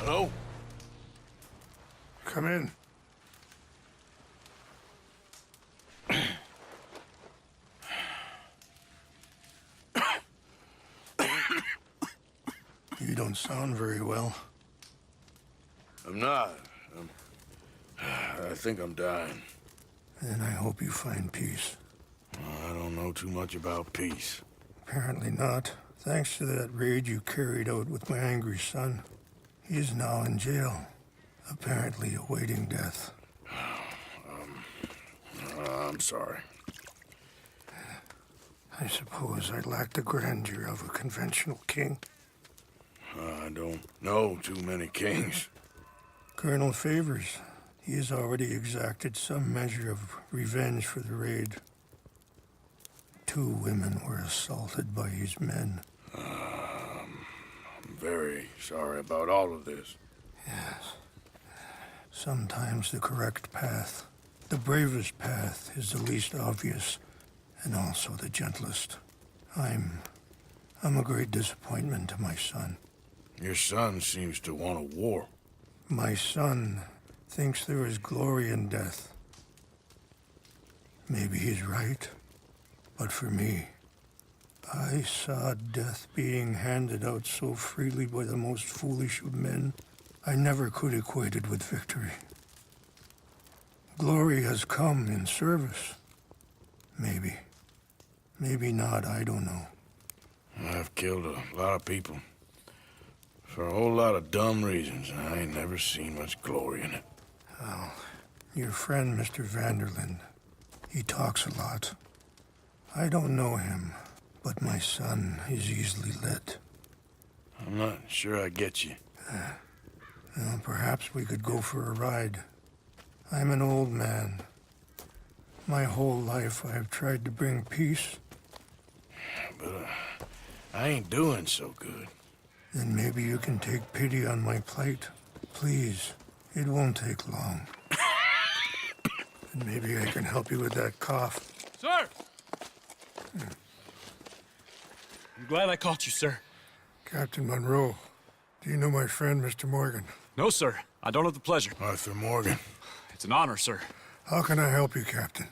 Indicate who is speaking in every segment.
Speaker 1: Hello?
Speaker 2: Come in. You don't sound very well.
Speaker 1: I'm not. I think I'm dying.
Speaker 2: Then I hope you find peace.
Speaker 1: I don't know too much about peace.
Speaker 2: Apparently not. Thanks to that raid you carried out with my angry son. He's now in jail, apparently awaiting death.
Speaker 1: I'm sorry.
Speaker 2: I suppose I lack the grandeur of a conventional king.
Speaker 1: I don't know too many kings.
Speaker 2: Colonel Favors, he has already exacted some measure of revenge for the raid. 2 women were assaulted by his men.
Speaker 1: I'm very sorry about all of this.
Speaker 2: Yes. Sometimes the correct path, the bravest path, is the least obvious, and also the gentlest. I'm a great disappointment to my son.
Speaker 1: Your son seems to want a war.
Speaker 2: My son thinks there is glory in death. Maybe he's right, but for me, I saw death being handed out so freely by the most foolish of men, I never could equate it with victory. Glory has come in service. Maybe. Maybe not, I don't know.
Speaker 1: I've killed a lot of people. For a whole lot of dumb reasons, and I ain't never seen much glory in it.
Speaker 2: Well, your friend, Mr. Vanderlyn, he talks a lot. I don't know him, but my son is easily led.
Speaker 1: I'm not sure I get you.
Speaker 2: Well, perhaps we could go for a ride. I'm an old man. My whole life I have tried to bring peace.
Speaker 1: But I ain't doing so good.
Speaker 2: Then maybe you can take pity on my plight. Please, it won't take long. And maybe I can help you with that cough.
Speaker 3: Sir! I'm glad I caught you, sir.
Speaker 2: Captain Monroe, do you know my friend, Mr. Morgan?
Speaker 3: No, sir. I don't have the pleasure.
Speaker 1: Arthur Morgan.
Speaker 3: It's an honor, sir.
Speaker 2: How can I help you, Captain?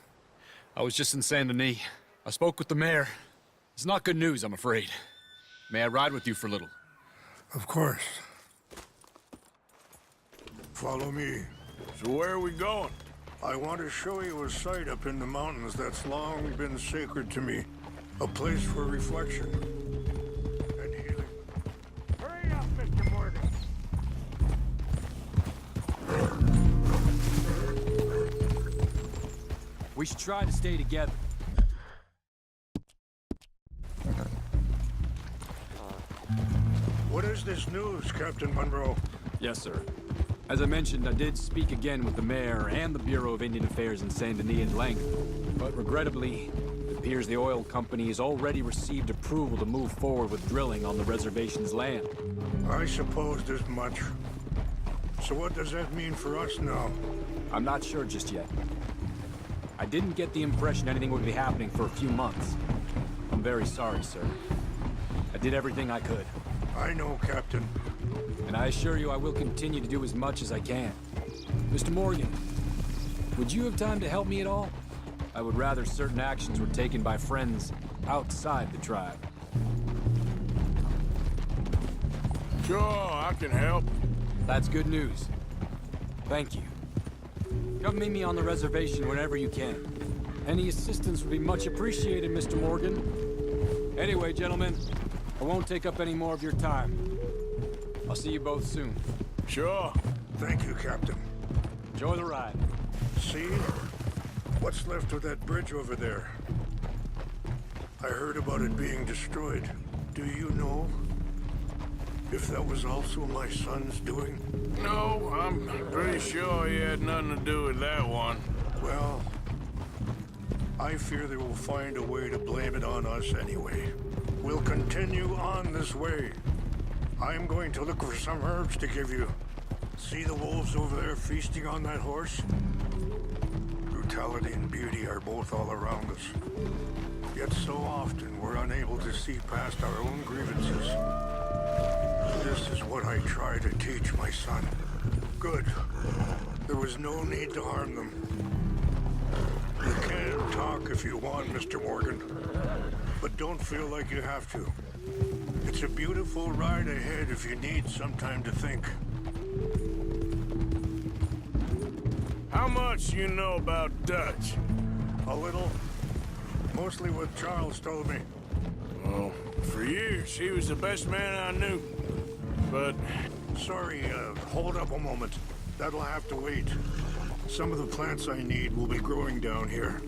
Speaker 3: I was just in Saint Denis. I spoke with the mayor. It's not good news, I'm afraid. May I ride with you for a little?
Speaker 2: Of course. Follow me.
Speaker 1: So where are we going?
Speaker 2: I want to show you a site up in the mountains that's long been sacred to me. A place for reflection and healing. Hurry up, Mr. Morgan.
Speaker 3: We should try to stay together.
Speaker 2: What is this news, Captain Monroe?
Speaker 3: Yes, sir. As I mentioned, I did speak again with the mayor and the Bureau of Indian Affairs in Saint Denis at length. But regrettably, it appears the oil company has already received approval to move forward with drilling on the reservation's land.
Speaker 2: I supposed as much. So what does that mean for us now?
Speaker 3: I'm not sure just yet. I didn't get the impression anything would be happening for a few months. I'm very sorry, sir. I did everything I could.
Speaker 2: I know, Captain.
Speaker 3: And I assure you I will continue to do as much as I can. Mr. Morgan, would you have time to help me at all? I would rather certain actions were taken by friends outside the tribe.
Speaker 1: Sure, I can help.
Speaker 3: That's good news. Thank you. Come meet me on the reservation whenever you can. Any assistance would be much appreciated, Mr. Morgan. Anyway, gentlemen, I won't take up any more of your time. I'll see you both soon.
Speaker 1: Sure.
Speaker 2: Thank you, Captain.
Speaker 3: Enjoy the ride.
Speaker 2: See? What's left of that bridge over there? I heard about it being destroyed. Do you know if that was also my son's doing?
Speaker 1: No, I'm pretty sure he had nothing to do with that one.
Speaker 2: Well, I fear they will find a way to blame it on us anyway. We'll continue on this way. I'm going to look for some herbs to give you. See the wolves over there feasting on that horse? Brutality and beauty are both all around us. Yet so often we're unable to see past our own grievances. This is what I try to teach my son. Good. There was no need to harm them. You can talk if you want, Mr. Morgan, but don't feel like you have to. It's a beautiful ride ahead if you need some time to think.
Speaker 1: How much you know about Dutch?
Speaker 2: A little. Mostly what Charles told me.
Speaker 1: Well, for years, he was the best man I knew. But
Speaker 2: Sorry, hold up a moment. That'll have to wait. Some of the plants I need will be growing down here.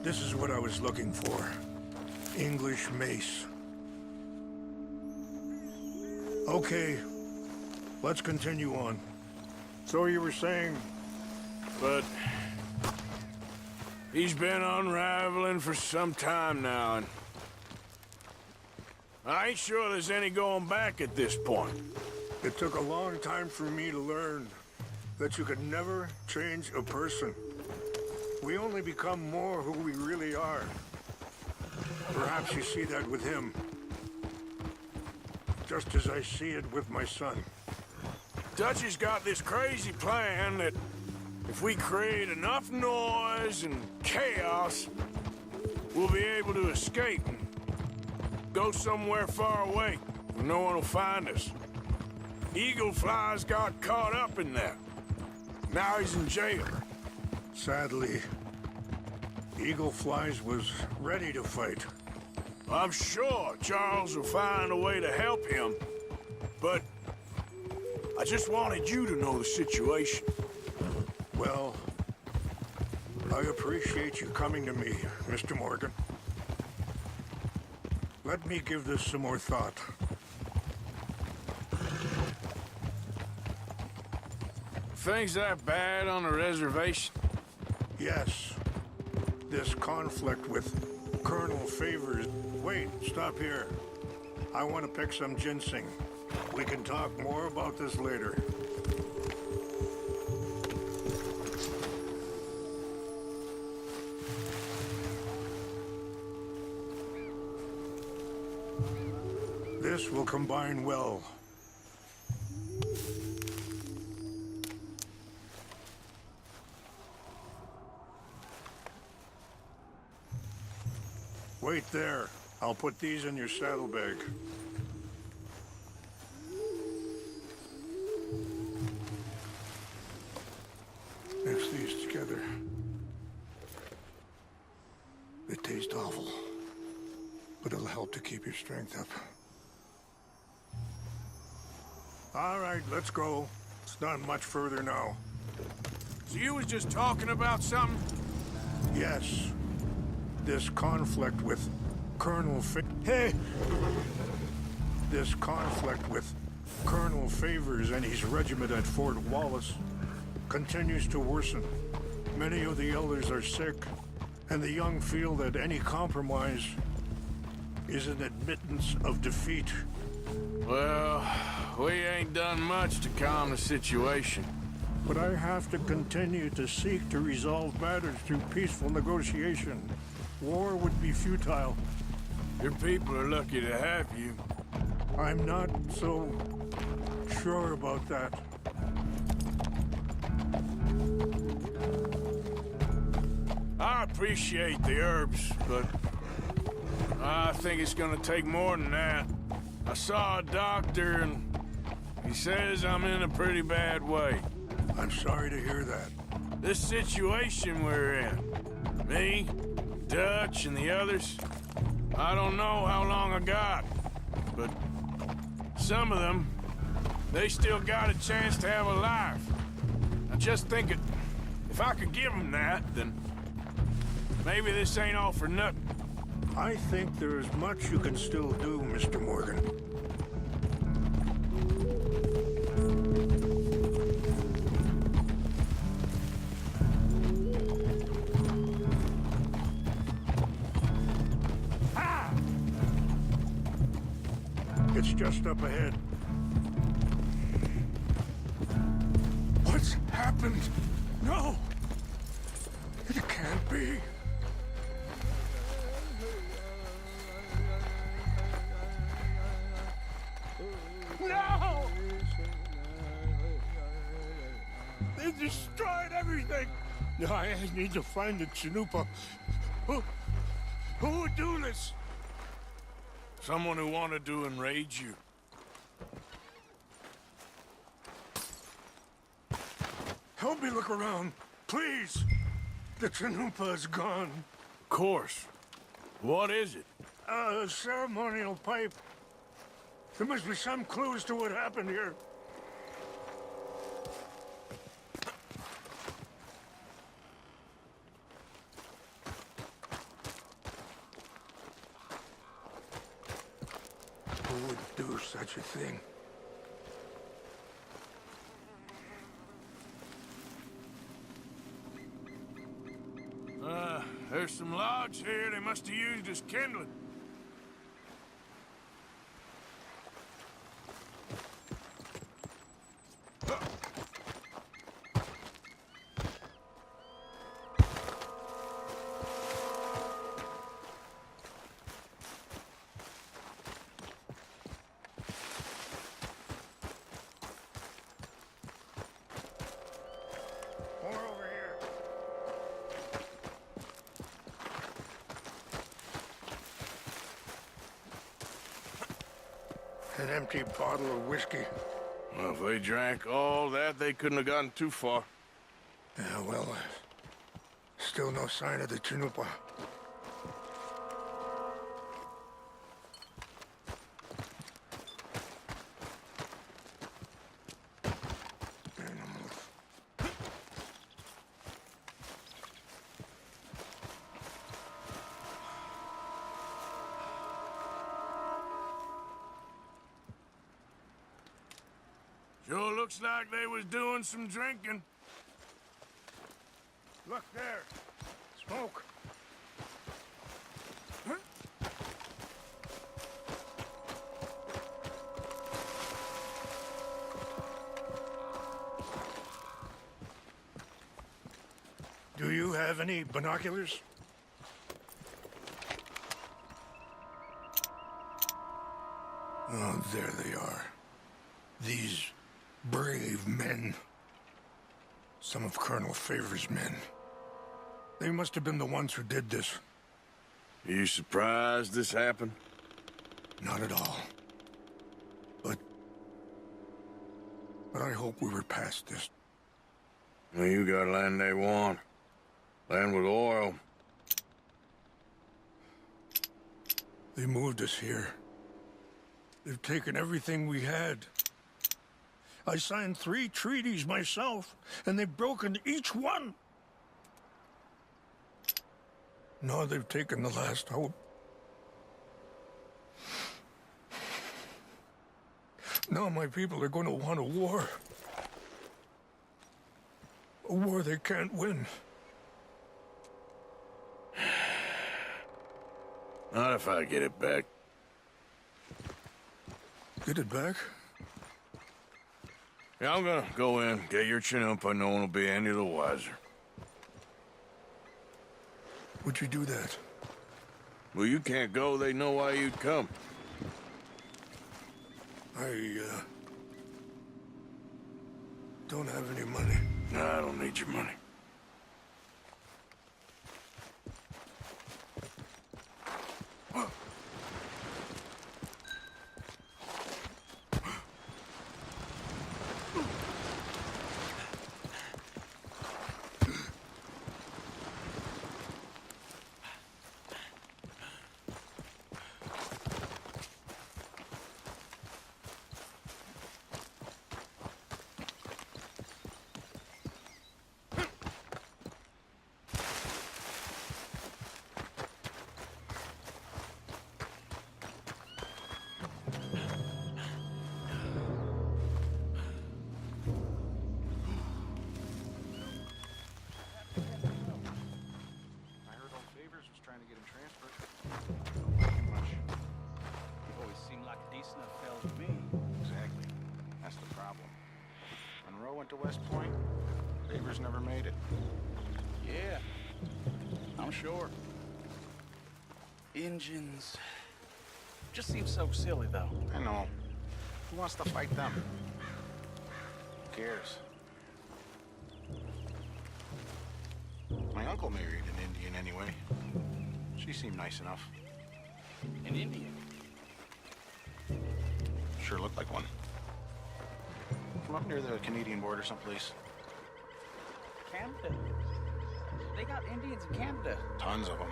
Speaker 2: This is what I was looking for. English mace. Okay, let's continue on. So you were saying...
Speaker 1: But he's been unraveling for some time now, and I ain't sure there's any going back at this point.
Speaker 2: It took a long time for me to learn that you could never change a person. We only become more who we really are. Perhaps you see that with him, just as I see it with my son.
Speaker 1: Dutch has got this crazy plan that if we create enough noise and chaos, we'll be able to escape and go somewhere far away where no one will find us. Eagle Fly's got caught up in that. Now he's in jail.
Speaker 2: Sadly, Eagle Flies was ready to fight.
Speaker 1: I'm sure Charles will find a way to help him, but I just wanted you to know the situation.
Speaker 2: Well, I appreciate you coming to me, Mr. Morgan. Let me give this some more thought.
Speaker 1: Things that bad on the reservation?
Speaker 2: Yes, this conflict with Colonel Favors. Wait, stop here. I want to pick some ginseng. We can talk more about this later. This will combine well. Wait there. I'll put these in your saddlebag. Mix these together. They taste awful, but it'll help to keep your strength up. All right, let's go. It's not much further now.
Speaker 1: So you was just talking about something?
Speaker 2: Yes. This conflict with Colonel This conflict with Colonel Favors and his regiment at Fort Wallace continues to worsen. Many of the elders are sick, and the young feel that any compromise is an admittance of defeat.
Speaker 1: Well, we ain't done much to calm the situation.
Speaker 2: But I have to continue to seek to resolve matters through peaceful negotiation. War would be futile.
Speaker 1: Your people are lucky to have you.
Speaker 2: I'm not so sure about that.
Speaker 1: I appreciate the herbs, but I think it's gonna take more than that. I saw a doctor and he says I'm in a pretty bad way.
Speaker 2: I'm sorry to hear that.
Speaker 1: This situation we're in, me, Dutch, and the others, I don't know how long I got, but some of them, they still got a chance to have a life. I just think if I could give them that, then maybe this ain't all for nothing.
Speaker 2: I think there is much you can still do, Mr. Morgan. just up ahead. What's happened? No! It can't be. No! They destroyed everything! I need to find the Chanupa. Who would do this?
Speaker 1: Someone who wanted to enrage you.
Speaker 2: Help me look around, please. The Chanupa is gone.
Speaker 1: Of course. What is it?
Speaker 2: A ceremonial pipe. There must be some clues to what happened here. Who would do such a thing?
Speaker 1: There's some logs here they must have used as kindling.
Speaker 2: More over here. An empty bottle of whiskey.
Speaker 1: Well, if they drank all that, they couldn't have gotten too far.
Speaker 2: Yeah, well, still no sign of the Chanupa. Animals.
Speaker 1: Sure looks like they was doing some drinking.
Speaker 2: Look there. Smoke. Do you have any binoculars? Oh, there they are. These brave men. Some of Colonel Favor's men. They must have been the ones who did this.
Speaker 1: You surprised this happened?
Speaker 2: Not at all. But I hope we were past this.
Speaker 1: Well, you got land they want. Land with oil.
Speaker 2: They moved us here. They've taken everything we had. I signed 3 treaties myself, and they've broken each one. Now they've taken the last hope. Now my people are going to want a war. A war they can't win.
Speaker 1: Not if I get it back.
Speaker 2: Get it back?
Speaker 1: Yeah, I'm gonna go in, get your Chanupa, no one will be any the wiser.
Speaker 2: Would you do that?
Speaker 1: Well, you can't go, they know why you'd come.
Speaker 2: I don't have any money.
Speaker 1: No, I don't need your money.
Speaker 4: to West Point, Gravers never made it.
Speaker 5: Yeah, I'm sure. Engines. Just seems so silly, though.
Speaker 4: I know. Who wants to fight them? Who cares? My uncle married an Indian anyway. She seemed nice enough.
Speaker 5: An Indian.
Speaker 4: Sure looked like one. From up near the Canadian border someplace.
Speaker 5: Canada. They got Indians in Canada.
Speaker 4: Tons of them.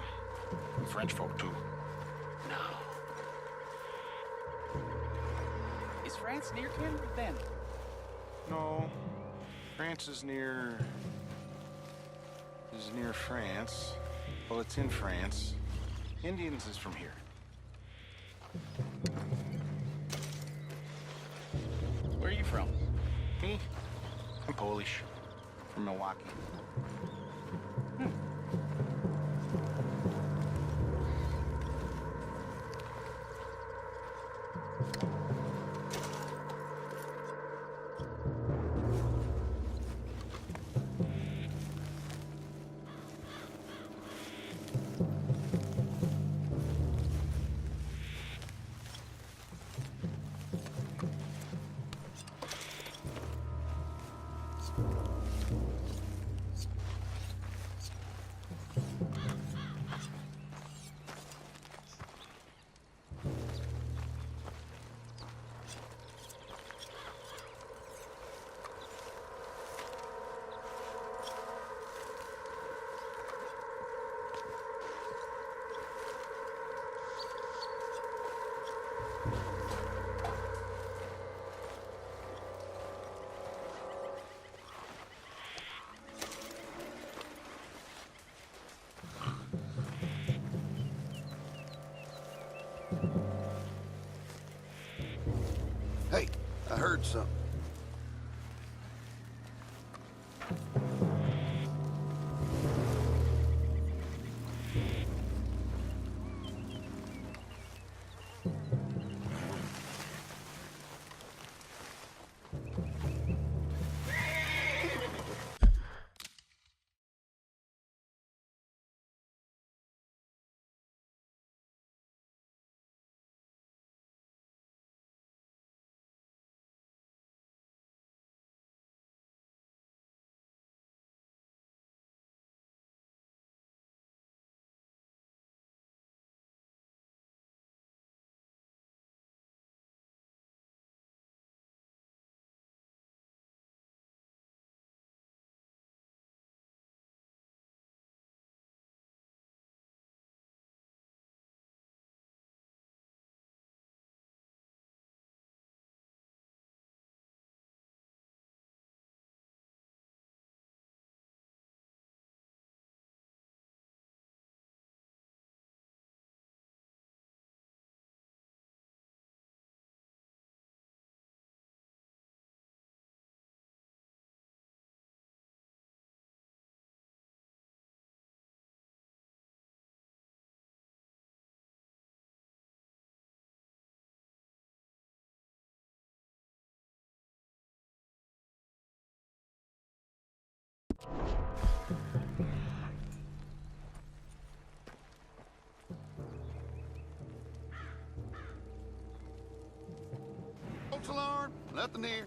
Speaker 4: And French folk, too.
Speaker 5: No. Is France near Canada then?
Speaker 4: No. France is near... France. Well, it's in France. Indians is from here.
Speaker 5: Where are you from?
Speaker 4: Me? I'm Polish. From Milwaukee.
Speaker 6: Hey, I heard something. False alarm, nothing here.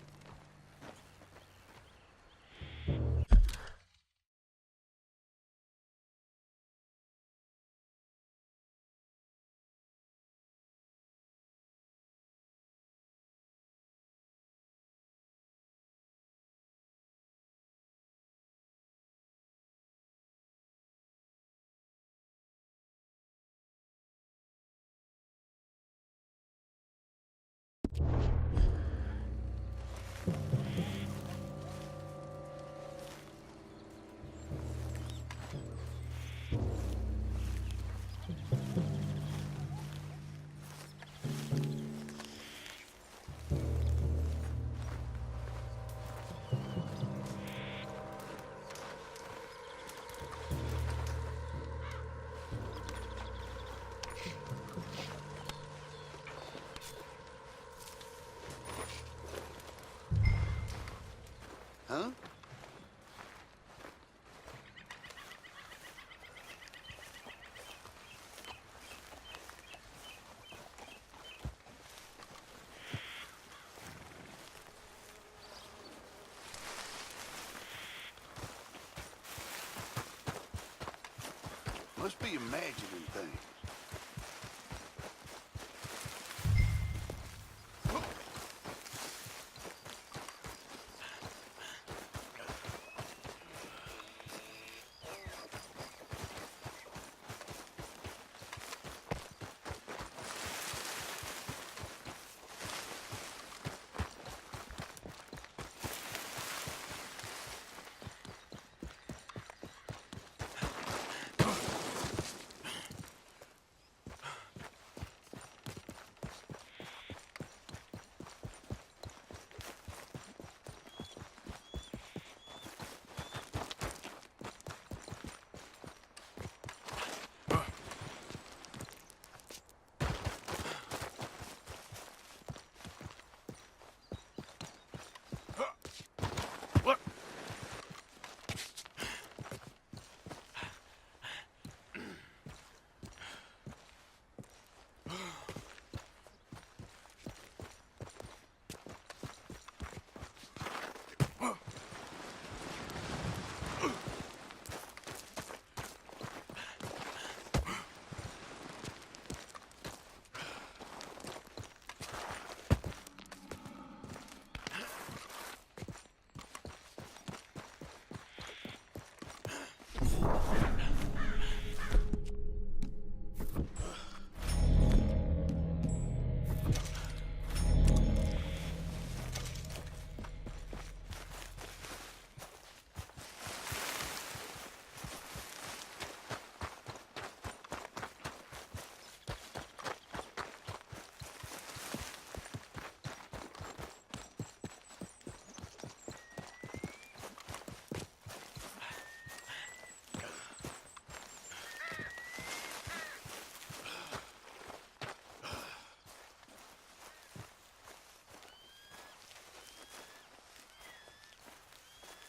Speaker 6: Must be imagining things.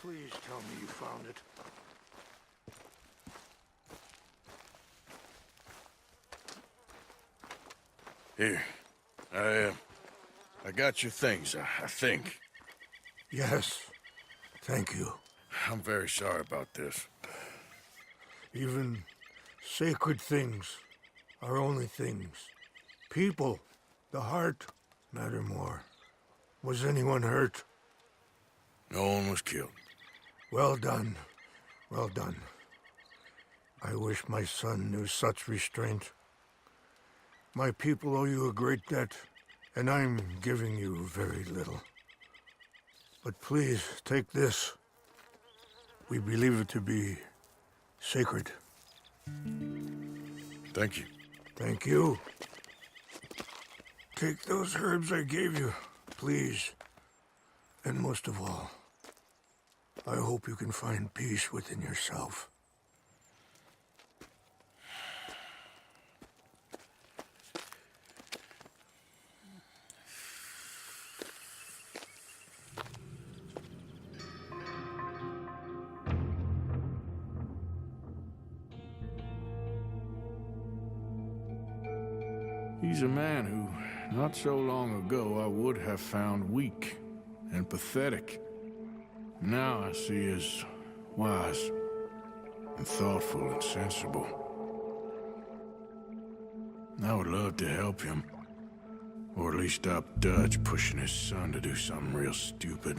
Speaker 2: Please tell me you found it.
Speaker 1: Here. I got your things, I think.
Speaker 2: Yes. Thank you.
Speaker 1: I'm very sorry about this.
Speaker 2: Even sacred things are only things. People, the heart, matter more. Was anyone hurt?
Speaker 1: No one was killed.
Speaker 2: Well done. Well done. I wish my son knew such restraint. My people owe you a great debt, and I'm giving you very little. But please, take this. We believe it to be sacred.
Speaker 1: Thank you.
Speaker 2: Thank you. Take those herbs I gave you, please. And most of all, I hope you can find peace within yourself.
Speaker 1: He's a man who, not so long ago, I would have found weak and pathetic. Now I see as wise and thoughtful and sensible. I would love to help him, or at least stop Dutch pushing his son to do something real stupid.